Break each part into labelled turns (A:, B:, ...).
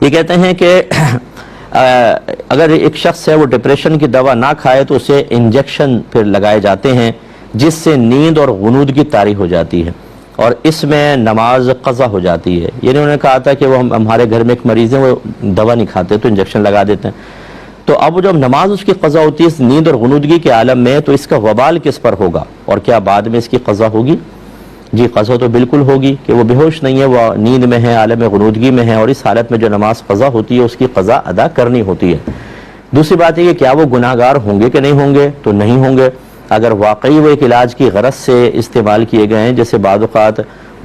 A: یہ کہتے ہیں کہ اگر ایک شخص ہے وہ ڈپریشن کی دوا نہ کھائے تو اسے انجیکشن پھر لگائے جاتے ہیں جس سے نیند اور غنودگی طاری ہو جاتی ہے اور اس میں نماز قضا ہو جاتی ہے. یہ انہوں نے کہا تھا کہ وہ ہمارے گھر میں ایک مریض ہیں، وہ دوا نہیں کھاتے تو انجیکشن لگا دیتے ہیں. تو اب جب نماز اس کی قضا ہوتی ہے اس نیند اور غنودگی کے عالم میں، تو اس کا وبال کس پر ہوگا اور کیا بعد میں اس کی قضا ہوگی؟ جی قضا تو بالکل ہوگی کہ وہ بے ہوش نہیں ہے، وہ نیند میں ہے، عالم غنودگی میں ہے، اور اس حالت میں جو نماز قضا ہوتی ہے اس کی قضا ادا کرنی ہوتی ہے. دوسری بات یہ کہ کیا وہ گناہگار ہوں گے کہ نہیں ہوں گے؟ تو نہیں ہوں گے. اگر واقعی وہ ایک علاج کی غرض سے استعمال کیے گئے ہیں، جیسے بعض اوقات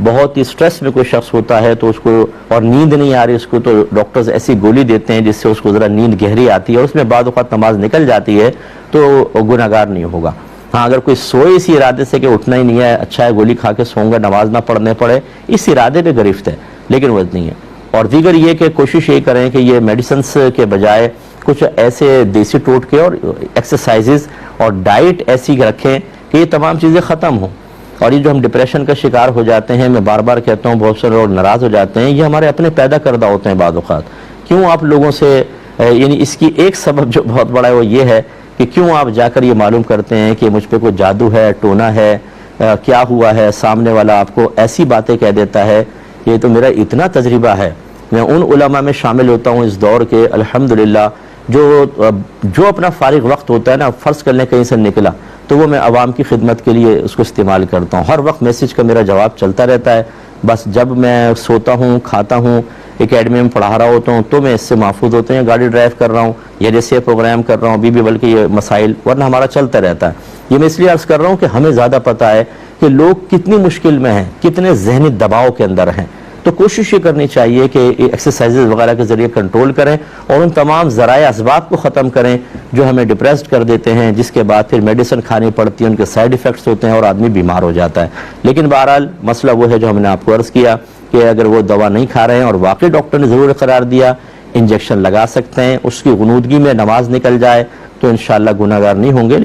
A: بہت ہی سٹریس میں کوئی شخص ہوتا ہے تو اس کو اور نیند نہیں آ رہی اس کو، تو ڈاکٹرز ایسی گولی دیتے ہیں جس سے اس کو ذرا نیند گہری آتی ہے اور اس میں بعض اوقات نماز نکل جاتی ہے، تو گناہگار نہیں ہوگا. ہاں اگر کوئی سوئے اسی ارادے سے کہ اٹھنا ہی نہیں ہے، اچھا ہے گولی کھا کے سوؤں گا، نماز نہ پڑھنے پڑے، اس ارادے پہ گرفت ہے لیکن وہ نہیں ہے. اور دیگر یہ کہ کوشش یہ کریں کہ یہ میڈیسنس کے بجائے کچھ ایسے دیسی ٹوٹکے اور ایکسرسائزز اور ڈائٹ ایسی رکھیں کہ یہ تمام چیزیں ختم ہوں. اور یہ جو ہم ڈپریشن کا شکار ہو جاتے ہیں، میں بار بار کہتا ہوں بہت سے لوگ ناراض ہو جاتے ہیں، یہ ہمارے اپنے پیدا کردہ ہوتے ہیں بعض اوقات. کیوں آپ لوگوں سے یعنی اس کی ایک سبب جو بہت بڑا ہے وہ یہ ہے کہ کیوں آپ جا کر یہ معلوم کرتے ہیں کہ مجھ پہ کوئی جادو ہے، ٹونا ہے، کیا ہوا ہے، سامنے والا آپ کو ایسی باتیں کہہ دیتا ہے. یہ تو میرا اتنا تجربہ ہے، میں ان علماء میں شامل ہوتا ہوں اس دور کے الحمدللہ جو اپنا فارغ وقت ہوتا ہے نا، فرض کر لیں کہیں سے نکلا تو وہ میں عوام کی خدمت کے لیے اس کو استعمال کرتا ہوں. ہر وقت میسیج کا میرا جواب چلتا رہتا ہے. بس جب میں سوتا ہوں، کھاتا ہوں، اکیڈمی میں پڑھا رہا ہوتا ہوں تو میں اس سے محفوظ ہوتے ہیں، گاڑی ڈرائیو کر رہا ہوں یا جیسے پروگرام کر رہا ہوں بھی بلکہ یہ مسائل ورنہ ہمارا چلتا رہتا ہے. یہ میں اس لیے عرض کر رہا ہوں کہ ہمیں زیادہ پتہ ہے کہ لوگ کتنی مشکل میں ہیں، کتنے ذہنی دباؤ کے اندر ہیں. تو کوشش یہ کرنی چاہیے کہ ایکسرسائزز وغیرہ کے ذریعے کنٹرول کریں اور ان تمام ذرائع اسباب کو ختم کریں جو ہمیں ڈپریسڈ کر دیتے ہیں، جس کے بعد پھر میڈیسن کھانی پڑتی ہے، ان کے سائیڈ ایفیکٹس ہوتے ہیں اور آدمی بیمار ہو جاتا ہے. لیکن بہرحال مسئلہ وہ ہے جو ہم نے آپ کو عرض کیا کہ اگر وہ دوا نہیں کھا رہے ہیں اور واقعی ڈاکٹر نے ضرور قرار دیا انجیکشن لگا سکتے ہیں، اس کی غنودگی میں نماز نکل جائے تو انشاءاللہ گناہگار نہیں ہوں گے.